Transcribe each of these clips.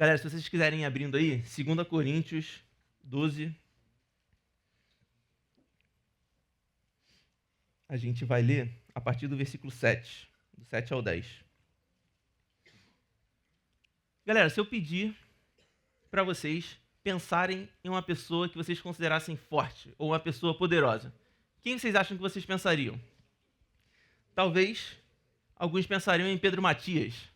Galera, se vocês quiserem ir abrindo aí, 2 Coríntios 12, a gente vai ler a partir do versículo 7, do 7 ao 10. Galera, se eu pedir para vocês pensarem em uma pessoa que vocês considerassem forte ou uma pessoa poderosa, quem vocês acham que vocês pensariam? Talvez alguns pensariam em Pedro Matias.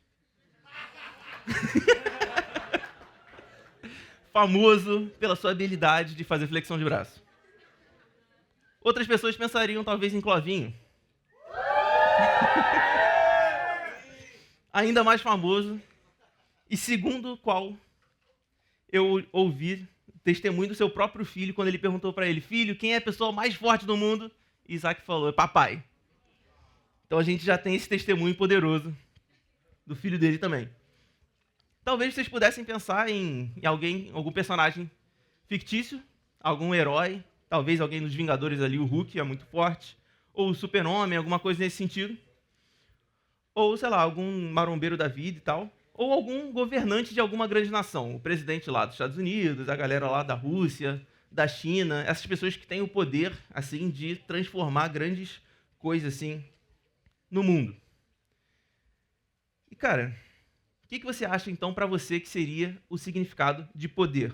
Famoso pela sua habilidade de fazer flexão de braço. Outras pessoas pensariam talvez em Clovinho. Ainda mais famoso, e segundo o qual eu ouvi testemunho do seu próprio filho, quando ele perguntou para ele: filho, quem é a pessoa mais forte do mundo? E Isaac falou: é papai. Então a gente já tem esse testemunho poderoso do filho dele também. Talvez vocês pudessem pensar em algum personagem fictício, algum herói, talvez alguém dos Vingadores ali, o Hulk é muito forte, ou o Super-Homem, alguma coisa nesse sentido. Ou, sei lá, algum marombeiro da vida e tal. Ou algum governante de alguma grande nação. O presidente lá dos Estados Unidos, a galera lá da Rússia, da China. Essas pessoas que têm o poder, assim, de transformar grandes coisas, assim, no mundo. E, cara, o que você acha, então, para você que seria o significado de poder?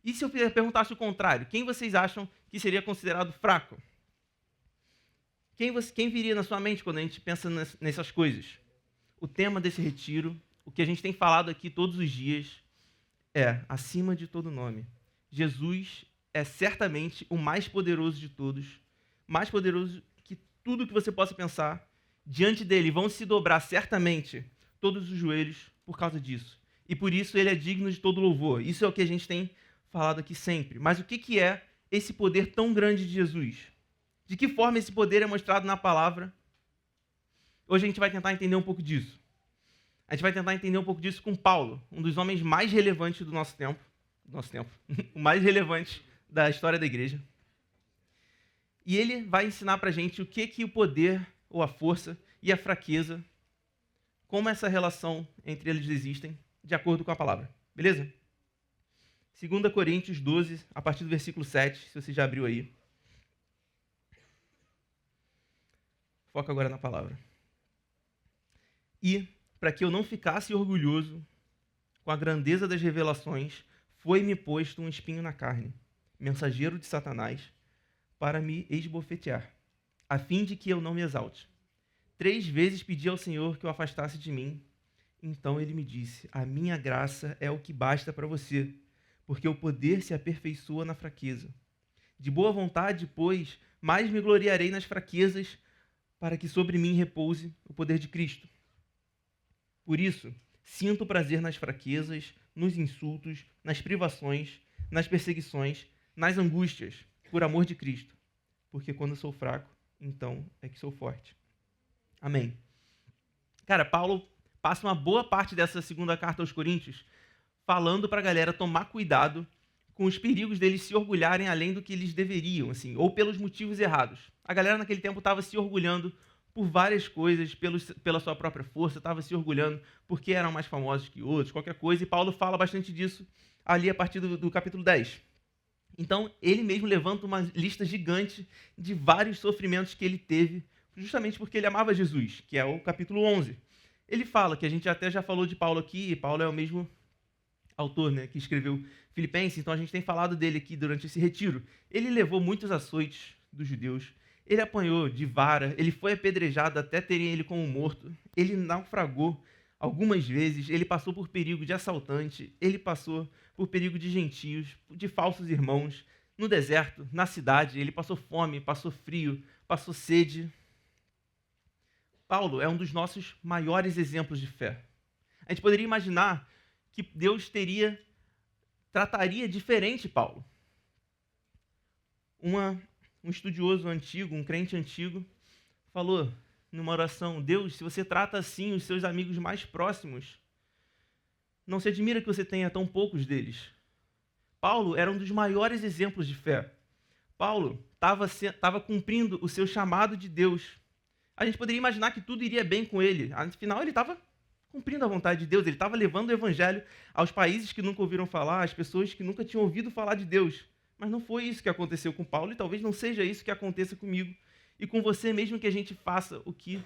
E se eu perguntasse o contrário? Quem vocês acham que seria considerado fraco? Quem viria na sua mente quando a gente pensa nessas coisas? O tema desse retiro, o que a gente tem falado aqui todos os dias, é, acima de todo nome, Jesus é certamente o mais poderoso de todos, mais poderoso que tudo que você possa pensar. Diante dele vão se dobrar certamente todos os joelhos por causa disso. E por isso ele é digno de todo louvor. Isso é o que a gente tem falado aqui sempre. Mas o que é esse poder tão grande de Jesus? De que forma esse poder é mostrado na palavra? Hoje a gente vai tentar entender um pouco disso. A gente vai tentar entender um pouco disso com Paulo, um dos homens mais relevantes do nosso tempo, o mais relevante da história da igreja. E ele vai ensinar pra gente o que o poder, ou a força, e a fraqueza, como essa relação entre eles existem, de acordo com a palavra. Beleza? 2 Coríntios 12, a partir do versículo 7, se você já abriu aí. Foca agora na palavra. E, para que eu não ficasse orgulhoso com a grandeza das revelações, foi-me posto um espinho na carne, mensageiro de Satanás, para me esbofetear, a fim de que eu não me exalte. 3 vezes pedi ao Senhor que o afastasse de mim. Então ele me disse: a minha graça é o que basta para você, porque o poder se aperfeiçoa na fraqueza. De boa vontade, pois, mais me gloriarei nas fraquezas, para que sobre mim repouse o poder de Cristo. Por isso, sinto prazer nas fraquezas, nos insultos, nas privações, nas perseguições, nas angústias, por amor de Cristo. Porque quando sou fraco, então é que sou forte. Amém. Cara, Paulo passa uma boa parte dessa segunda carta aos Coríntios falando para a galera tomar cuidado com os perigos deles se orgulharem além do que eles deveriam, assim, ou pelos motivos errados. A galera naquele tempo estava se orgulhando por várias coisas, pela sua própria força, estava se orgulhando porque eram mais famosos que outros, qualquer coisa, e Paulo fala bastante disso ali a partir do capítulo 10. Então, ele mesmo levanta uma lista gigante de vários sofrimentos que ele teve, justamente porque ele amava Jesus, que é o capítulo 11. Ele fala, que a gente até já falou de Paulo aqui, e Paulo é o mesmo autor, né, que escreveu Filipenses, então a gente tem falado dele aqui durante esse retiro. Ele levou muitos açoites dos judeus, ele apanhou de vara, ele foi apedrejado até terem ele como morto, ele naufragou algumas vezes, ele passou por perigo de assaltante, ele passou por perigo de gentios, de falsos irmãos, no deserto, na cidade, ele passou fome, passou frio, passou sede. Paulo é um dos nossos maiores exemplos de fé. A gente poderia imaginar que Deus trataria diferente Paulo. Um estudioso antigo, um crente antigo, falou numa oração: Deus, se você trata assim os seus amigos mais próximos, não se admira que você tenha tão poucos deles. Paulo era um dos maiores exemplos de fé. Paulo estava cumprindo o seu chamado de Deus. A gente poderia imaginar que tudo iria bem com ele. Afinal, ele estava cumprindo a vontade de Deus. Ele estava levando o evangelho aos países que nunca ouviram falar, às pessoas que nunca tinham ouvido falar de Deus. Mas não foi isso que aconteceu com Paulo e talvez não seja isso que aconteça comigo e com você, mesmo que a gente faça o que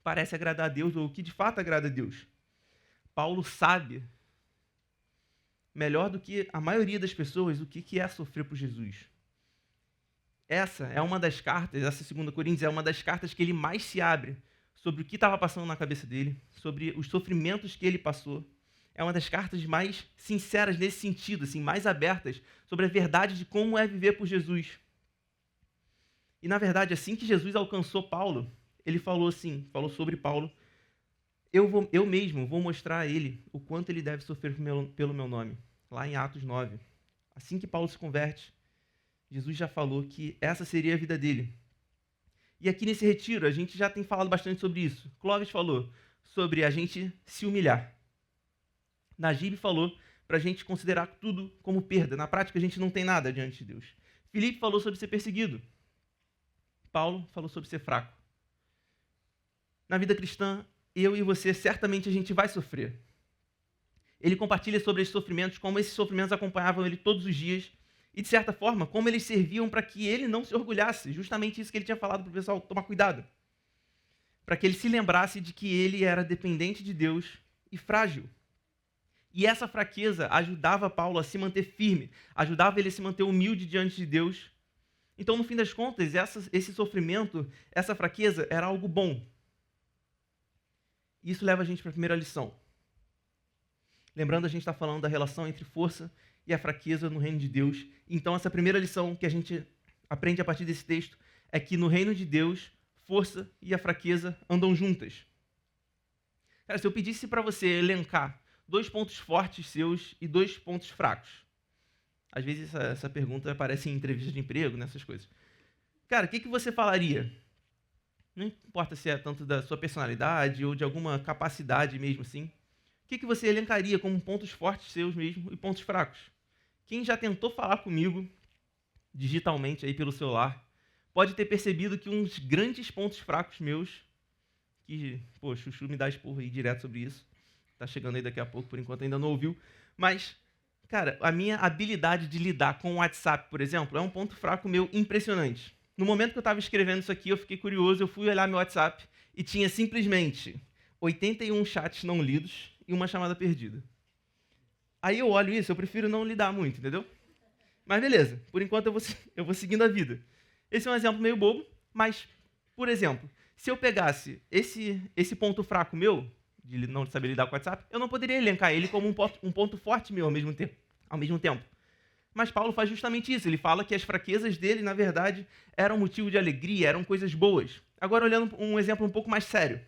parece agradar a Deus ou o que de fato agrada a Deus. Paulo sabe, melhor do que a maioria das pessoas, o que é sofrer por Jesus. Essa é uma das cartas, essa 2 Coríntios é uma das cartas que ele mais se abre sobre o que estava passando na cabeça dele, sobre os sofrimentos que ele passou. É uma das cartas mais sinceras nesse sentido, assim, mais abertas sobre a verdade de como é viver por Jesus. E, na verdade, assim que Jesus alcançou Paulo, ele falou sobre Paulo, eu mesmo vou mostrar a ele o quanto ele deve sofrer pelo meu nome, lá em Atos 9. Assim que Paulo se converte, Jesus já falou que essa seria a vida dele. E aqui nesse retiro, a gente já tem falado bastante sobre isso. Clóvis falou sobre a gente se humilhar. Najib falou para a gente considerar tudo como perda. Na prática, a gente não tem nada diante de Deus. Filipe falou sobre ser perseguido. Paulo falou sobre ser fraco. Na vida cristã, eu e você, certamente a gente vai sofrer. Ele compartilha sobre esses sofrimentos, como esses sofrimentos acompanhavam ele todos os dias e, de certa forma, como eles serviam para que ele não se orgulhasse. Justamente isso que ele tinha falado para o pessoal tomar cuidado. Para que ele se lembrasse de que ele era dependente de Deus e frágil. E essa fraqueza ajudava Paulo a se manter firme, ajudava ele a se manter humilde diante de Deus. Então, no fim das contas, esse sofrimento, essa fraqueza era algo bom. Isso leva a gente para a primeira lição. Lembrando, a gente está falando da relação entre força e a fraqueza no reino de Deus. Então, essa primeira lição que a gente aprende a partir desse texto é que no reino de Deus, força e a fraqueza andam juntas. Cara, se eu pedisse para você elencar 2 pontos fortes seus e 2 pontos fracos. Às vezes essa pergunta aparece em entrevistas de emprego, nessas coisas. Cara, o que você falaria? Não importa se é tanto da sua personalidade ou de alguma capacidade mesmo assim. O que você elencaria como pontos fortes seus mesmo e pontos fracos? Quem já tentou falar comigo digitalmente aí pelo celular pode ter percebido que uns grandes pontos fracos meus, que, pô, Chuchu me dá esporro aí direto sobre isso, tá chegando aí daqui a pouco, por enquanto ainda não ouviu, mas, cara, a minha habilidade de lidar com o WhatsApp, por exemplo, é um ponto fraco meu impressionante. No momento que eu estava escrevendo isso aqui, eu fiquei curioso, eu fui olhar meu WhatsApp e tinha simplesmente 81 chats não lidos e uma chamada perdida. Aí eu olho isso, eu prefiro não lidar muito, entendeu? Mas beleza, por enquanto eu vou seguindo a vida. Esse é um exemplo meio bobo, mas, por exemplo, se eu pegasse esse ponto fraco meu, de não saber lidar com o WhatsApp, eu não poderia elencar ele como um ponto forte meu ao mesmo tempo. Mas Paulo faz justamente isso. Ele fala que as fraquezas dele, na verdade, eram motivo de alegria, eram coisas boas. Agora, olhando um exemplo um pouco mais sério.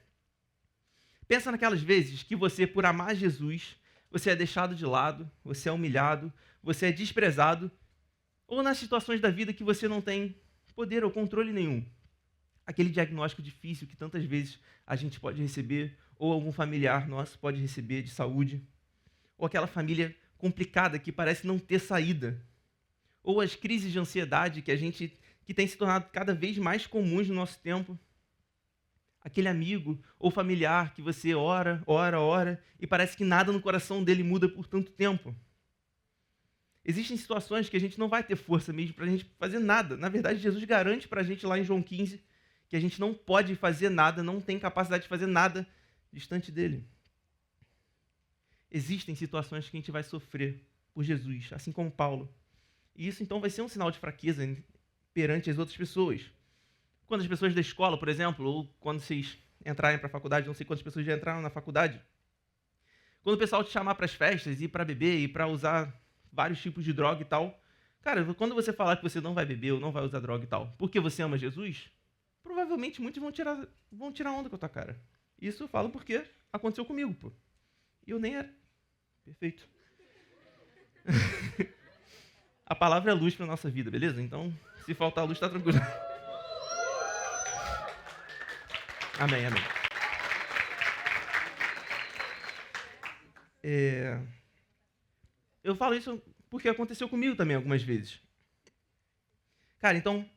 Pensa naquelas vezes que você, por amar Jesus, você é deixado de lado, você é humilhado, você é desprezado, ou nas situações da vida que você não tem poder ou controle nenhum. Aquele diagnóstico difícil que tantas vezes a gente pode receber, ou algum familiar nosso pode receber de saúde, ou aquela família complicada que parece não ter saída, ou as crises de ansiedade que tem se tornado cada vez mais comuns no nosso tempo, aquele amigo ou familiar que você ora, e parece que nada no coração dele muda por tanto tempo. Existem situações que a gente não vai ter força mesmo para a gente fazer nada. Na verdade, Jesus garante para a gente lá em João 15 que a gente não pode fazer nada, não tem capacidade de fazer nada distante dele. Existem situações que a gente vai sofrer por Jesus, assim como Paulo. E isso então vai ser um sinal de fraqueza perante as outras pessoas. Quando as pessoas da escola, por exemplo, ou quando vocês entrarem para a faculdade, não sei quantas pessoas já entraram na faculdade, quando o pessoal te chamar para as festas, ir para beber, ir para usar vários tipos de droga e tal, cara, quando você falar que você não vai beber ou não vai usar droga e tal, porque você ama Jesus, provavelmente muitos vão tirar onda com a tua cara. Isso eu falo porque aconteceu comigo, pô. E eu nem era. Perfeito. A palavra é luz para a nossa vida, beleza? Então, se faltar luz, tá tranquilo. Amém, amém. Eu falo isso porque aconteceu comigo também algumas vezes. Cara, então,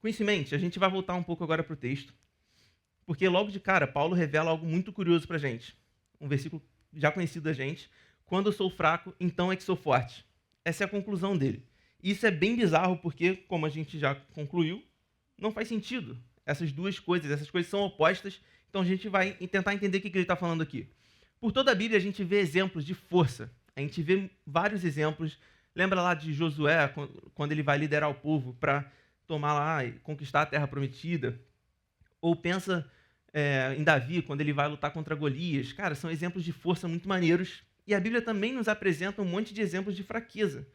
com isso em mente, a gente vai voltar um pouco agora para o texto. Porque logo de cara, Paulo revela algo muito curioso para a gente. um versículo já conhecido da gente. Quando eu sou fraco, então é que sou forte. Essa é a conclusão dele. Isso é bem bizarro porque, como a gente já concluiu, não faz sentido. Essas coisas são opostas, então a gente vai tentar entender o que ele está falando aqui. Por toda a Bíblia a gente vê exemplos de força. A gente vê vários exemplos. Lembra lá de Josué, quando ele vai liderar o povo para tomar lá e conquistar a terra prometida? Ou pensa em Davi, quando ele vai lutar contra Golias. Cara, são exemplos de força muito maneiros. E a Bíblia também nos apresenta um monte de exemplos de fraqueza.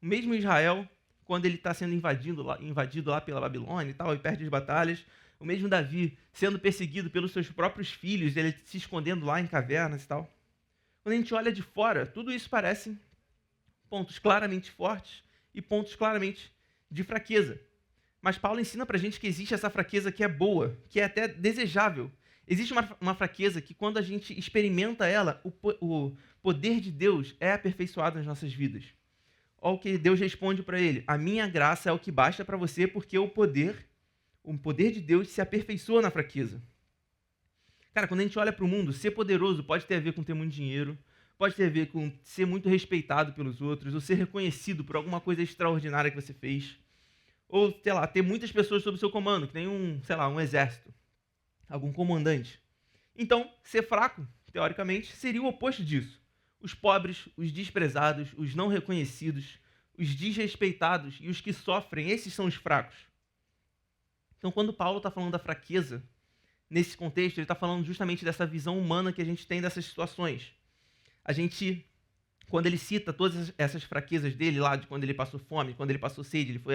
O mesmo Israel, quando ele está sendo invadido lá pela Babilônia e tal, e perde as batalhas. O mesmo Davi sendo perseguido pelos seus próprios filhos, ele se escondendo lá em cavernas e tal. Quando a gente olha de fora, tudo isso parece pontos claramente fortes e pontos claramente de fraqueza. Mas Paulo ensina pra gente que existe essa fraqueza que é boa, que é até desejável. Existe uma fraqueza que, quando a gente experimenta ela, o poder de Deus é aperfeiçoado nas nossas vidas. Olha o que Deus responde para ele: a minha graça é o que basta para você, porque o poder de Deus se aperfeiçoa na fraqueza. Cara, quando a gente olha para o mundo, ser poderoso pode ter a ver com ter muito dinheiro, pode ter a ver com ser muito respeitado pelos outros, ou ser reconhecido por alguma coisa extraordinária que você fez. Ou, sei lá, ter muitas pessoas sob seu comando, que nem um exército, algum comandante. Então, ser fraco, teoricamente, seria o oposto disso. Os pobres, os desprezados, os não reconhecidos, os desrespeitados e os que sofrem, esses são os fracos. Então, quando Paulo está falando da fraqueza, nesse contexto, ele está falando justamente dessa visão humana que a gente tem dessas situações. Quando ele cita todas essas fraquezas dele lá, de quando ele passou fome, quando ele passou sede, ele foi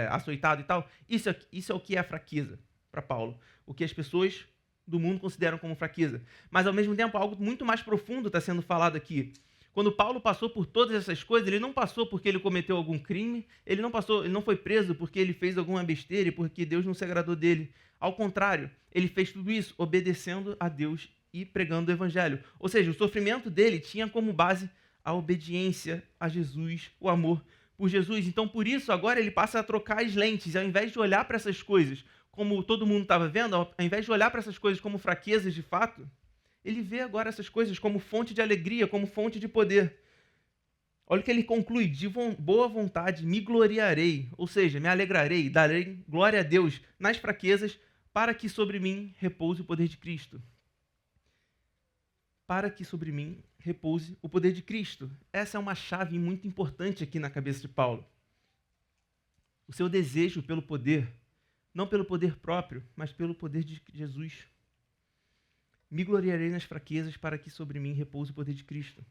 açoitado e tal, isso é o que é fraqueza para Paulo. O que as pessoas do mundo consideram como fraqueza. Mas, ao mesmo tempo, algo muito mais profundo está sendo falado aqui. Quando Paulo passou por todas essas coisas, ele não passou porque ele cometeu algum crime, ele não foi preso porque ele fez alguma besteira e porque Deus não se agradou dele. Ao contrário, ele fez tudo isso obedecendo a Deus e pregando o evangelho. Ou seja, o sofrimento dele tinha como base a obediência a Jesus, o amor por Jesus. Então, por isso, agora ele passa a trocar as lentes. Ao invés de olhar para essas coisas como todo mundo estava vendo, ao invés de olhar para essas coisas como fraquezas de fato, ele vê agora essas coisas como fonte de alegria, como fonte de poder. Olha o que ele conclui: de boa vontade me gloriarei, ou seja, me alegrarei, darei glória a Deus nas fraquezas, para que sobre mim repouse o poder de Cristo. Para que sobre mim repouse o poder de Cristo. Essa é uma chave muito importante aqui na cabeça de Paulo. O seu desejo pelo poder, não pelo poder próprio, mas pelo poder de Jesus. Me gloriarei nas fraquezas, para que sobre mim repouse o poder de Cristo.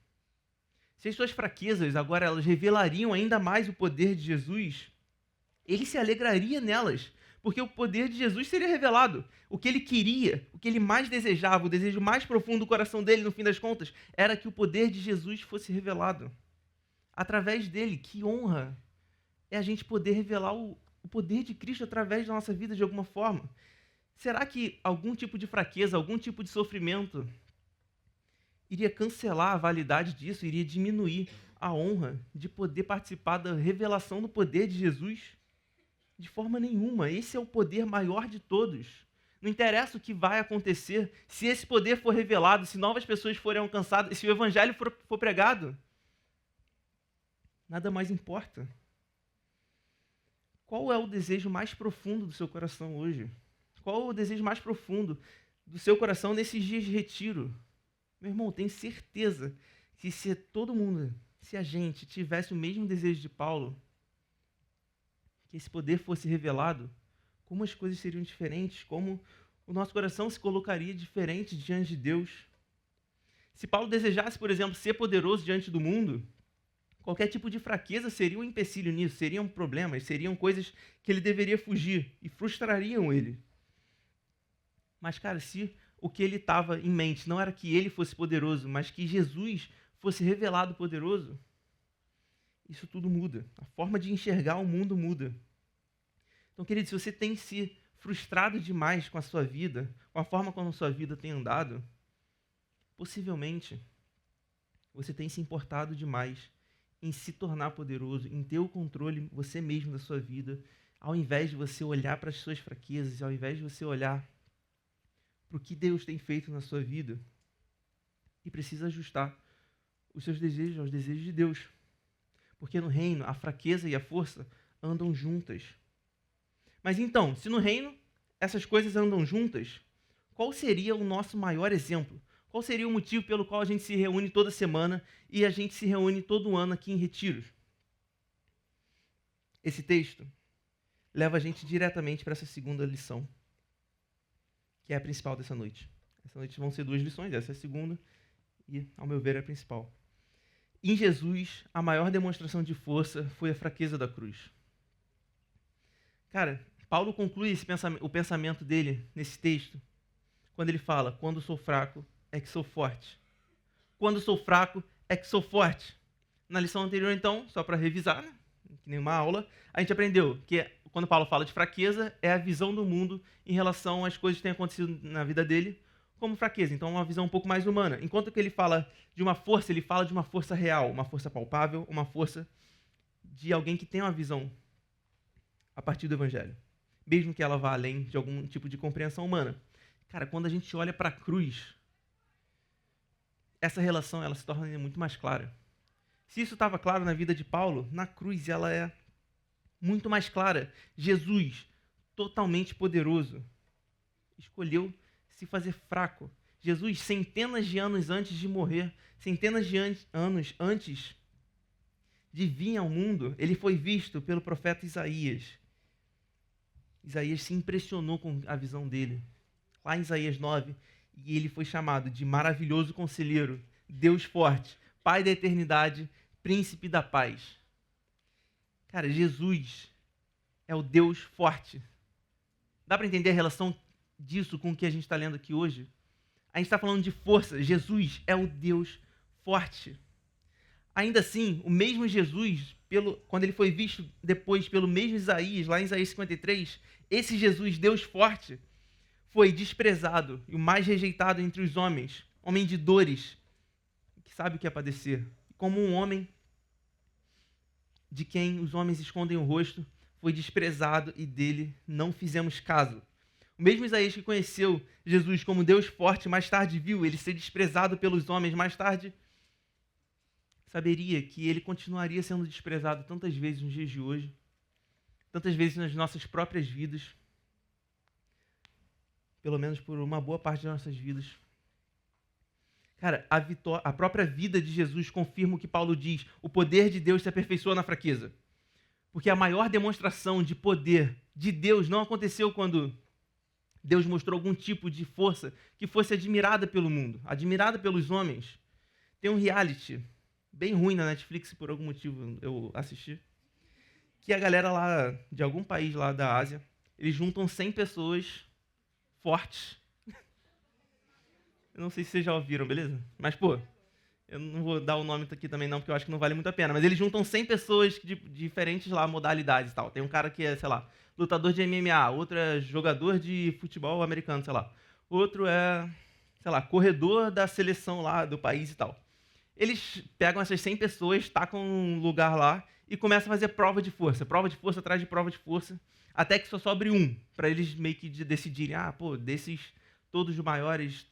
Se as suas fraquezas agora elas revelariam ainda mais o poder de Jesus, ele se alegraria nelas, porque o poder de Jesus seria revelado. O que ele queria, o que ele mais desejava, o desejo mais profundo do coração dele, no fim das contas, era que o poder de Jesus fosse revelado. Através dele, que honra é a gente poder revelar o poder de Cristo através da nossa vida de alguma forma. Será que algum tipo de fraqueza, algum tipo de sofrimento iria cancelar a validade disso, iria diminuir a honra de poder participar da revelação do poder de Jesus? De forma nenhuma. Esse é o poder maior de todos. Não interessa o que vai acontecer, se esse poder for revelado, se novas pessoas forem alcançadas, se o evangelho for pregado, nada mais importa. Qual é o desejo mais profundo do seu coração hoje? Qual é o desejo mais profundo do seu coração nesses dias de retiro? Meu irmão, tenho certeza que se a gente tivesse o mesmo desejo de Paulo, que esse poder fosse revelado, como as coisas seriam diferentes, como o nosso coração se colocaria diferente diante de Deus. Se Paulo desejasse, por exemplo, ser poderoso diante do mundo, qualquer tipo de fraqueza seria um empecilho nisso, seriam problemas, seriam coisas que ele deveria fugir e frustrariam ele. Mas, cara, se o que ele estava em mente não era que ele fosse poderoso, mas que Jesus fosse revelado poderoso, isso tudo muda. A forma de enxergar o mundo muda. Então, querido, se você tem se frustrado demais com a sua vida, com a forma como a sua vida tem andado, possivelmente você tem se importado demais em se tornar poderoso, em ter o controle você mesmo da sua vida, ao invés de você olhar para as suas fraquezas, ao invés de você olhar para o que Deus tem feito na sua vida. e precisa ajustar os seus desejos aos desejos de Deus. Porque no reino, a fraqueza e a força andam juntas. Mas então, se no reino essas coisas andam juntas, qual seria o nosso maior exemplo? Qual seria o motivo pelo qual a gente se reúne toda semana e a gente se reúne todo ano aqui em retiros? Esse texto leva a gente diretamente para essa segunda lição, que é a principal dessa noite. Essa noite vão ser 2 lições, essa é a segunda e, ao meu ver, é a principal. Em Jesus, a maior demonstração de força foi a fraqueza da cruz. Cara, Paulo conclui o pensamento dele nesse texto quando ele fala: quando sou fraco, é que sou forte. Quando sou fraco, é que sou forte. Na lição anterior, então, só para revisar, né? Que nem uma aula, a gente aprendeu que quando Paulo fala de fraqueza, é a visão do mundo em relação às coisas que têm acontecido na vida dele como fraqueza. Então, uma visão um pouco mais humana. Enquanto que ele fala de uma força, ele fala de uma força real, uma força palpável, uma força de alguém que tem uma visão a partir do Evangelho, mesmo que ela vá além de algum tipo de compreensão humana. Cara, quando a gente olha para a cruz, essa relação ela se torna muito mais clara. Se isso estava claro na vida de Paulo, na cruz ela é muito mais clara. Jesus, totalmente poderoso, escolheu se fazer fraco. Jesus, centenas de anos antes de morrer, centenas de anos antes de vir ao mundo, ele foi visto pelo profeta Isaías. Isaías se impressionou com a visão dele. Lá em Isaías 9, e ele foi chamado de maravilhoso conselheiro, Deus forte, Pai da eternidade, príncipe da paz. Cara, Jesus é o Deus forte. Dá para entender a relação disso com o que a gente está lendo aqui hoje? A gente está falando de força. Jesus é o Deus forte. Ainda assim, o mesmo Jesus, quando ele foi visto depois pelo mesmo Isaías, lá em Isaías 53, esse Jesus, Deus forte, foi desprezado e o mais rejeitado entre os homens, homem de dores, que sabe o que é padecer. Como um homem de quem os homens escondem o rosto, foi desprezado e dele não fizemos caso. O mesmo Isaías que conheceu Jesus como Deus forte, mais tarde viu ele ser desprezado pelos homens, mais tarde saberia que ele continuaria sendo desprezado tantas vezes nos dias de hoje, tantas vezes nas nossas próprias vidas, pelo menos por uma boa parte das nossas vidas. Cara, a própria vida de Jesus confirma o que Paulo diz: o poder de Deus se aperfeiçoa na fraqueza. Porque a maior demonstração de poder de Deus não aconteceu quando Deus mostrou algum tipo de força que fosse admirada pelo mundo, admirada pelos homens. Tem um reality bem ruim na Netflix, por algum motivo eu assisti, que a galera lá de algum país lá da Ásia, eles juntam 100 pessoas fortes. Eu não sei se vocês já ouviram, beleza? Mas, pô, eu não vou dar o nome aqui também não, porque eu acho que não vale muito a pena. Mas eles juntam 100 pessoas de diferentes lá modalidades e tal. Tem um cara que é, sei lá, lutador de MMA, outro é jogador de futebol americano, sei lá. Outro é, sei lá, corredor da seleção lá do país e tal. Eles pegam essas 100 pessoas, tacam um lugar lá e começam a fazer prova de força atrás de prova de força, até que só sobre um, para eles meio que decidirem, desses todos os maiores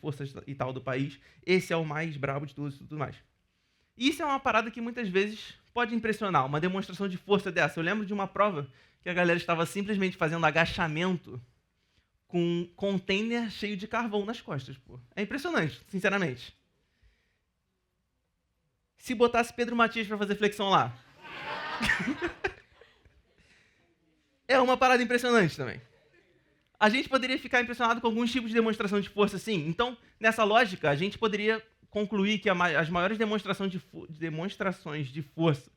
forças e tal do país, esse é o mais brabo de todos e tudo mais. E isso é uma parada que muitas vezes pode impressionar, uma demonstração de força dessa. Eu lembro de uma prova que a galera estava simplesmente fazendo agachamento com um container cheio de carvão nas costas, pô. É impressionante, sinceramente. Se botasse Pedro Matias para fazer flexão lá. É uma parada impressionante também. A gente poderia ficar impressionado com alguns tipos de demonstração de força, sim. Então, nessa lógica, a gente poderia concluir que as maiores demonstrações de força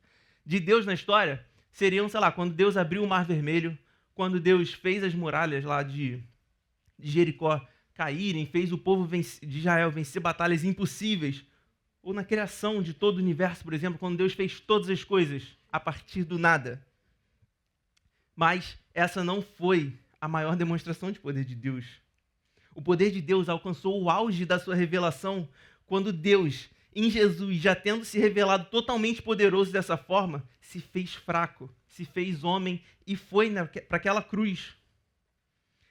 de Deus na história seriam, sei lá, quando Deus abriu o Mar Vermelho, quando Deus fez as muralhas lá de Jericó caírem, fez o povo de Israel vencer batalhas impossíveis, ou na criação de todo o universo, por exemplo, quando Deus fez todas as coisas a partir do nada. Mas essa não foi a maior demonstração de poder de Deus. O poder de Deus alcançou o auge da sua revelação quando Deus, em Jesus, já tendo se revelado totalmente poderoso dessa forma, se fez fraco, se fez homem e foi para aquela cruz.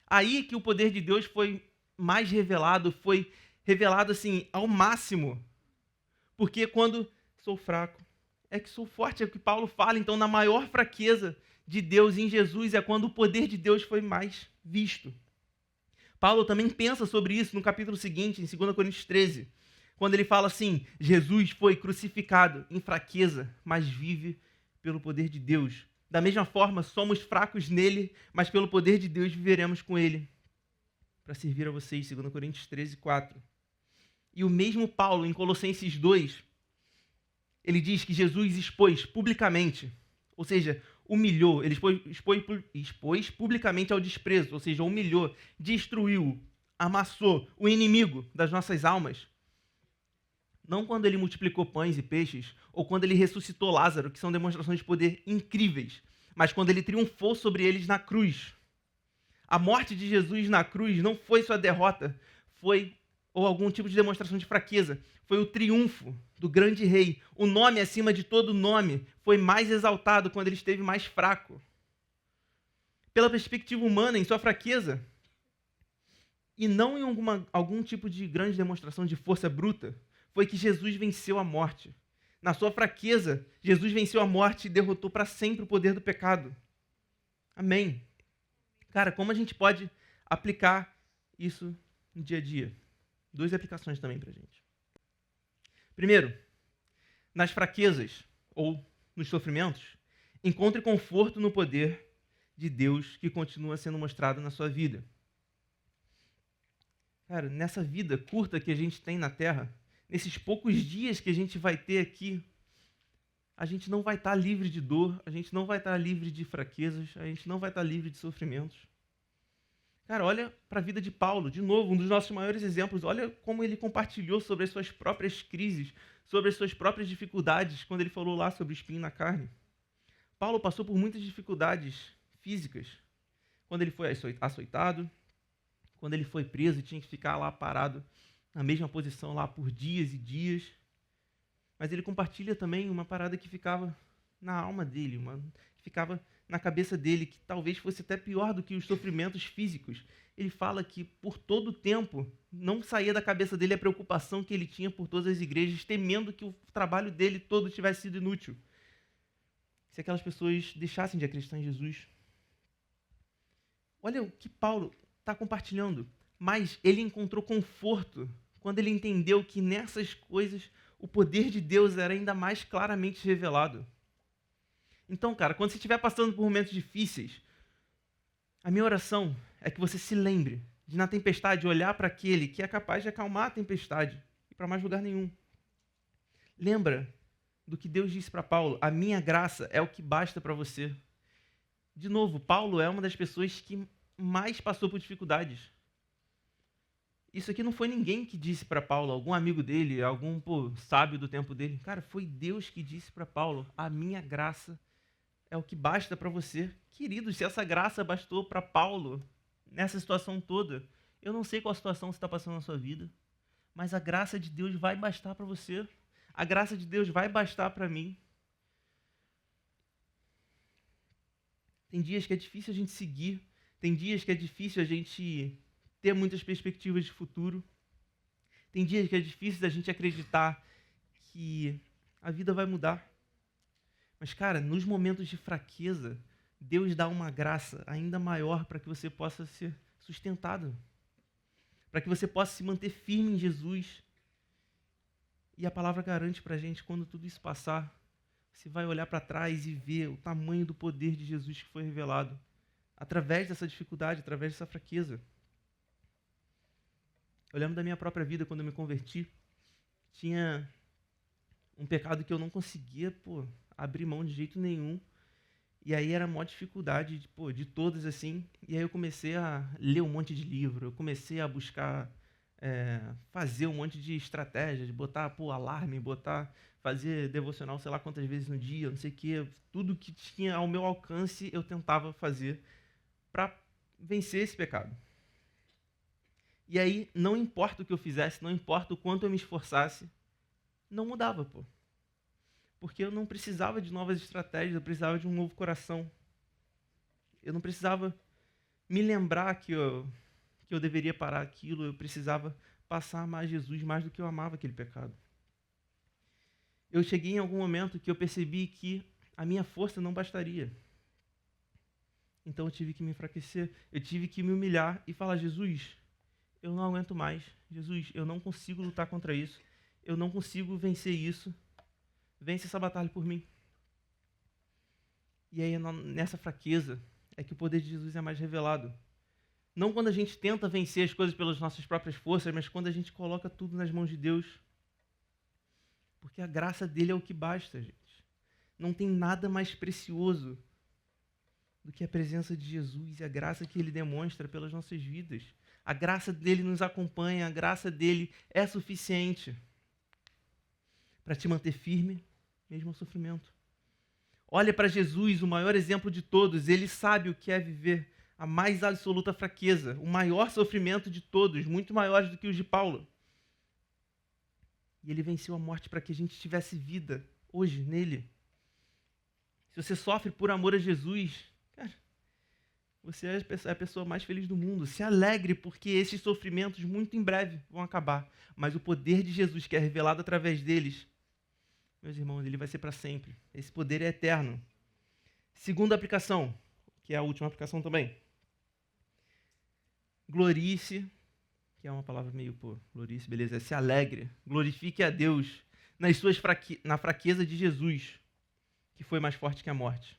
Aí que o poder de Deus foi mais revelado, foi revelado assim ao máximo. Porque quando sou fraco, é que sou forte, é o que Paulo fala. Então, na maior fraqueza de Deus em Jesus é quando o poder de Deus foi mais visto. Paulo também pensa sobre isso no capítulo seguinte, em 2 Coríntios 13, quando ele fala assim: Jesus foi crucificado em fraqueza, mas vive pelo poder de Deus. Da mesma forma, somos fracos nele, mas pelo poder de Deus viveremos com ele. Para servir a vocês, 2 Coríntios 13, 4. E o mesmo Paulo, em Colossenses 2, ele diz que Jesus expôs publicamente, ou seja, humilhou, ele expôs publicamente ao desprezo, ou seja, humilhou, destruiu, amassou o inimigo das nossas almas. Não quando ele multiplicou pães e peixes, ou quando ele ressuscitou Lázaro, que são demonstrações de poder incríveis, mas quando ele triunfou sobre eles na cruz. A morte de Jesus na cruz não foi sua derrota, ou algum tipo de demonstração de fraqueza, foi o triunfo do grande rei. O nome acima de todo nome foi mais exaltado quando ele esteve mais fraco. Pela perspectiva humana, em sua fraqueza, e não em algum tipo de grande demonstração de força bruta, foi que Jesus venceu a morte. Na sua fraqueza, Jesus venceu a morte e derrotou para sempre o poder do pecado. Amém. Cara, como a gente pode aplicar isso no dia a dia? 2 aplicações também para a gente. Primeiro, nas fraquezas ou nos sofrimentos, encontre conforto no poder de Deus que continua sendo mostrado na sua vida. Cara, nessa vida curta que a gente tem na Terra, nesses poucos dias que a gente vai ter aqui, a gente não vai estar livre de dor, a gente não vai estar livre de fraquezas, a gente não vai estar livre de sofrimentos. Cara, olha para a vida de Paulo, de novo, um dos nossos maiores exemplos. Olha como ele compartilhou sobre as suas próprias crises, sobre as suas próprias dificuldades, quando ele falou lá sobre o espinho na carne. Paulo passou por muitas dificuldades físicas. Quando ele foi açoitado, quando ele foi preso e tinha que ficar lá parado na mesma posição lá por dias e dias. Mas ele compartilha também uma parada que ficava na alma dele, que ficava na cabeça dele, que talvez fosse até pior do que os sofrimentos físicos. Ele fala que por todo o tempo não saía da cabeça dele a preocupação que ele tinha por todas as igrejas, temendo que o trabalho dele todo tivesse sido inútil. Se aquelas pessoas deixassem de acreditar em Jesus. Olha o que Paulo está compartilhando. Mas ele encontrou conforto quando ele entendeu que nessas coisas o poder de Deus era ainda mais claramente revelado. Então, cara, quando você estiver passando por momentos difíceis, a minha oração é que você se lembre de, na tempestade, olhar para aquele que é capaz de acalmar a tempestade e para mais lugar nenhum. Lembra do que Deus disse para Paulo: a minha graça é o que basta para você. De novo, Paulo é uma das pessoas que mais passou por dificuldades. Isso aqui não foi ninguém que disse para Paulo, algum amigo dele, algum sábio do tempo dele. Cara, foi Deus que disse para Paulo: a minha graça é o que basta para você. Querido, se essa graça bastou para Paulo nessa situação toda, eu não sei qual situação você está passando na sua vida, mas a graça de Deus vai bastar para você. A graça de Deus vai bastar para mim. Tem dias que é difícil a gente seguir, tem dias que é difícil a gente ter muitas perspectivas de futuro, tem dias que é difícil a gente acreditar que a vida vai mudar. Mas, cara, nos momentos de fraqueza, Deus dá uma graça ainda maior para que você possa ser sustentado, para que você possa se manter firme em Jesus. E a palavra garante para a gente, quando tudo isso passar, você vai olhar para trás e ver o tamanho do poder de Jesus que foi revelado através dessa dificuldade, através dessa fraqueza. Eu lembro da minha própria vida, quando eu me converti, tinha um pecado que eu não conseguia, abrir mão de jeito nenhum. E aí era a maior dificuldade, de todas, assim. E aí eu comecei a ler um monte de livro, eu comecei a buscar fazer um monte de estratégias, botar alarme, fazer devocional sei lá quantas vezes no dia, não sei o quê. Tudo que tinha ao meu alcance eu tentava fazer para vencer esse pecado. E aí, não importa o que eu fizesse, não importa o quanto eu me esforçasse, não mudava, Porque eu não precisava de novas estratégias, eu precisava de um novo coração. Eu não precisava me lembrar que eu deveria parar aquilo, eu precisava passar a amar Jesus mais do que eu amava aquele pecado. Eu cheguei em algum momento que eu percebi que a minha força não bastaria. Então eu tive que me enfraquecer, eu tive que me humilhar e falar: Jesus, eu não aguento mais. Jesus, eu não consigo lutar contra isso. Eu não consigo vencer isso. Vence essa batalha por mim. E aí, nessa fraqueza, é que o poder de Jesus é mais revelado. Não quando a gente tenta vencer as coisas pelas nossas próprias forças, mas quando a gente coloca tudo nas mãos de Deus. Porque a graça dele é o que basta, gente. Não tem nada mais precioso do que a presença de Jesus e a graça que ele demonstra pelas nossas vidas. A graça dele nos acompanha, a graça dele é suficiente para te manter firme, mesmo ao sofrimento. Olha para Jesus, o maior exemplo de todos. Ele sabe o que é viver a mais absoluta fraqueza, o maior sofrimento de todos, muito maiores do que os de Paulo. E ele venceu a morte para que a gente tivesse vida hoje nele. Se você sofre por amor a Jesus, cara, você é a pessoa mais feliz do mundo. Se alegre, porque esses sofrimentos muito em breve vão acabar. Mas o poder de Jesus, que é revelado através deles, meus irmãos, ele vai ser para sempre. Esse poder é eterno. Segunda aplicação, que é a última aplicação também. Glorie-se, que é uma palavra meio, glorie-se, beleza, é se alegre. Glorifique a Deus na fraqueza de Jesus, que foi mais forte que a morte.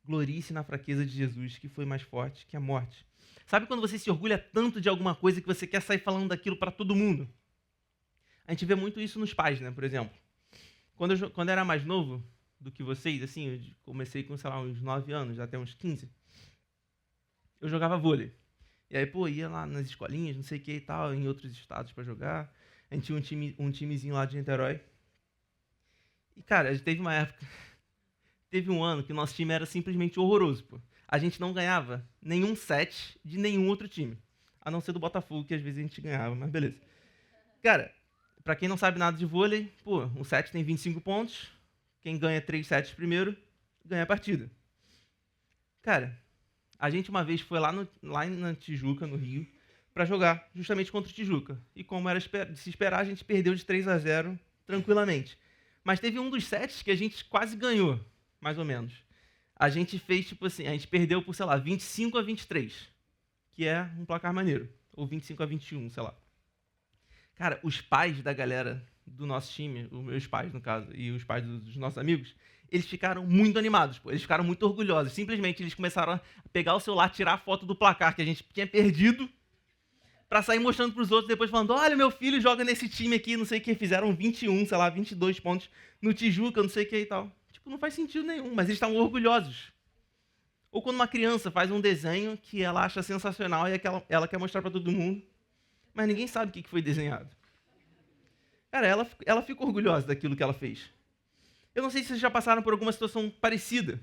Glorie-se na fraqueza de Jesus, que foi mais forte que a morte. Sabe quando você se orgulha tanto de alguma coisa que você quer sair falando daquilo para todo mundo? A gente vê muito isso nos pais, né, por exemplo. Quando eu era mais novo do que vocês, assim, eu comecei com, sei lá, uns 9 anos, até uns 15, eu jogava vôlei. E aí, ia lá nas escolinhas, não sei o que e tal, em outros estados para jogar. A gente tinha um timezinho lá de Niterói. E, cara, a gente teve uma época, teve um ano que o nosso time era simplesmente horroroso, A gente não ganhava nenhum set de nenhum outro time. A não ser do Botafogo, que às vezes a gente ganhava, mas beleza. Cara, pra quem não sabe nada de vôlei, um set tem 25 pontos. Quem ganha 3 sets primeiro, ganha a partida. Cara, a gente uma vez foi lá na Tijuca, no Rio, pra jogar justamente contra o Tijuca. E como era de se esperar, a gente perdeu de 3-0 tranquilamente. Mas teve um dos sets que a gente quase ganhou, mais ou menos. A gente fez, a gente perdeu por, 25-23, que é um placar maneiro. Ou 25-21, sei lá. Cara, os pais da galera do nosso time, os meus pais, no caso, e os pais dos nossos amigos, eles ficaram muito animados, eles ficaram muito orgulhosos. Simplesmente eles começaram a pegar o celular, tirar a foto do placar que a gente tinha perdido, pra sair mostrando pros outros, depois falando: olha, meu filho joga nesse time aqui, não sei o que, fizeram 21, 22 pontos no Tijuca, não sei o que e tal. Não faz sentido nenhum, mas eles estavam orgulhosos. Ou quando uma criança faz um desenho que ela acha sensacional e ela quer mostrar pra todo mundo, mas ninguém sabe o que foi desenhado. Cara, ela fica orgulhosa daquilo que ela fez. Eu não sei se vocês já passaram por alguma situação parecida,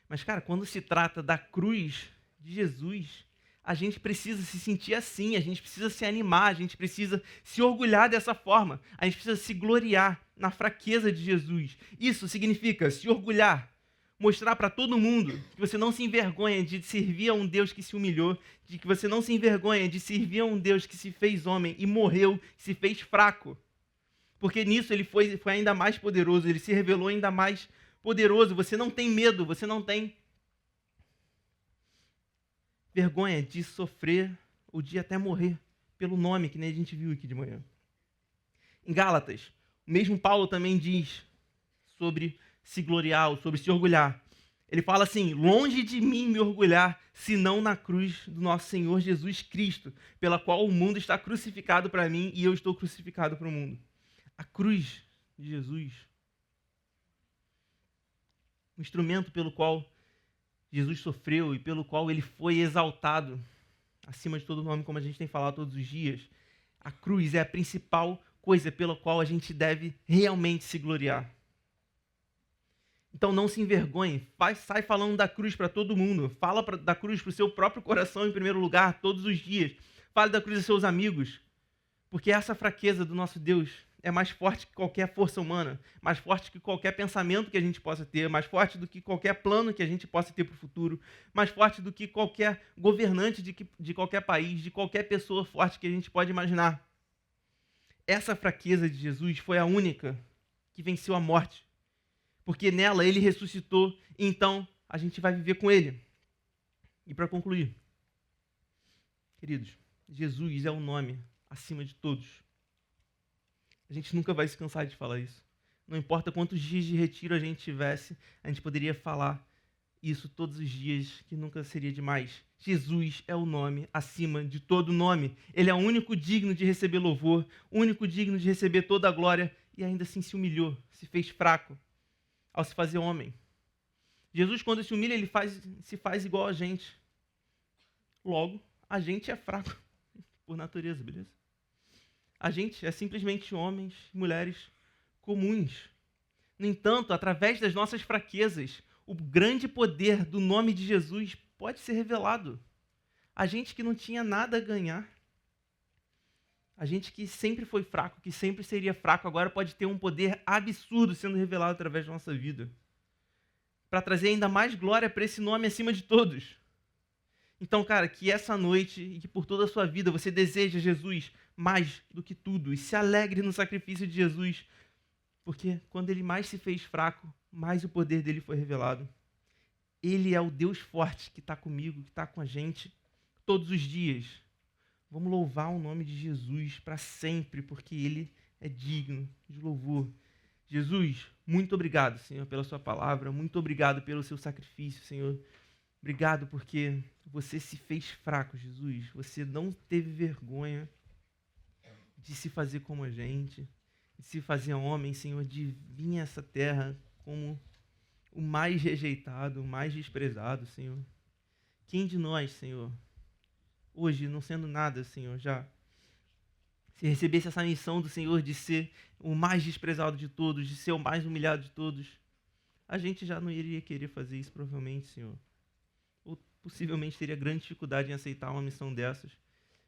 mas, cara, quando se trata da cruz de Jesus, a gente precisa se sentir assim, a gente precisa se animar, a gente precisa se orgulhar dessa forma, a gente precisa se gloriar na fraqueza de Jesus. Isso significa se orgulhar, mostrar para todo mundo que você não se envergonha de servir a um Deus que se humilhou, de que você não se envergonha de servir a um Deus que se fez homem e morreu, se fez fraco. Porque nisso ele foi ainda mais poderoso, ele se revelou ainda mais poderoso. Você não tem medo, você não tem vergonha de sofrer ou de até morrer pelo nome, que nem a gente viu aqui de manhã. Em Gálatas, o mesmo Paulo também diz sobre se gloriar, ou sobre se orgulhar. Ele fala assim: longe de mim me orgulhar, senão na cruz do nosso Senhor Jesus Cristo, pela qual o mundo está crucificado para mim e eu estou crucificado para o mundo. A cruz de Jesus, o instrumento pelo qual Jesus sofreu e pelo qual ele foi exaltado acima de todo nome, como a gente tem falado todos os dias. A cruz é a principal coisa pela qual a gente deve realmente se gloriar. Então não se envergonhe, sai falando da cruz para todo mundo. Fala da cruz para o seu próprio coração em primeiro lugar, todos os dias. Fale da cruz aos seus amigos, porque essa fraqueza do nosso Deus é mais forte que qualquer força humana, mais forte que qualquer pensamento que a gente possa ter, mais forte do que qualquer plano que a gente possa ter para o futuro, mais forte do que qualquer governante de qualquer país, de qualquer pessoa forte que a gente pode imaginar. essa fraqueza de Jesus foi a única que venceu a morte, porque nela ele ressuscitou, e então a gente vai viver com ele. E para concluir, queridos, Jesus é o nome acima de todos. A gente nunca vai se cansar de falar isso. Não importa quantos dias de retiro a gente tivesse, a gente poderia falar isso todos os dias, que nunca seria demais. Jesus é o nome acima de todo nome. Ele é o único digno de receber louvor, o único digno de receber toda a glória, e ainda assim se humilhou, se fez fraco ao se fazer homem. Jesus, quando se humilha, ele se faz igual a gente. Logo, a gente é fraco por natureza, beleza? A gente é simplesmente homens e mulheres comuns. No entanto, através das nossas fraquezas, o grande poder do nome de Jesus pode ser revelado. A gente que não tinha nada a ganhar, a gente que sempre foi fraco, que sempre seria fraco, agora pode ter um poder absurdo sendo revelado através da nossa vida, para trazer ainda mais glória para esse nome acima de todos. Então, cara, que essa noite e que por toda a sua vida você deseja Jesus mais do que tudo e se alegre no sacrifício de Jesus, porque quando ele mais se fez fraco, mais o poder dele foi revelado. Ele é o Deus forte que está comigo, que está com a gente todos os dias. Vamos louvar o nome de Jesus para sempre, porque ele é digno de louvor. Jesus, muito obrigado, Senhor, pela sua palavra, muito obrigado pelo seu sacrifício, Senhor. Obrigado porque você se fez fraco, Jesus. Você não teve vergonha de se fazer como a gente, de se fazer homem, Senhor, de vir a essa terra como o mais rejeitado, o mais desprezado, Senhor. Quem de nós, Senhor, hoje, não sendo nada, Senhor, já se recebesse essa missão do Senhor de ser o mais desprezado de todos, de ser o mais humilhado de todos, a gente já não iria querer fazer isso, provavelmente, Senhor. Ou possivelmente teria grande dificuldade em aceitar uma missão dessas.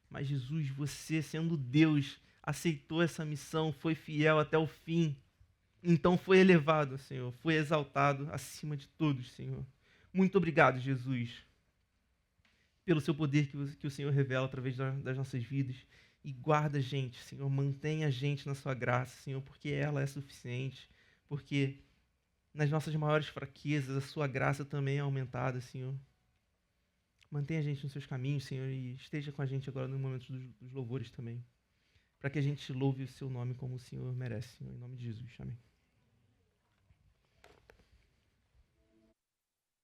Mas Jesus, você sendo Deus, aceitou essa missão, foi fiel até o fim. Então foi elevado, Senhor, foi exaltado acima de todos, Senhor. Muito obrigado, Jesus, pelo seu poder que o Senhor revela através das nossas vidas. E guarda a gente, Senhor, mantenha a gente na sua graça, Senhor, porque ela é suficiente, porque nas nossas maiores fraquezas a sua graça também é aumentada, Senhor. Mantenha a gente nos seus caminhos, Senhor, e esteja com a gente agora no momento dos louvores também, para que a gente louve o seu nome como o Senhor merece, Senhor, em nome de Jesus. Amém.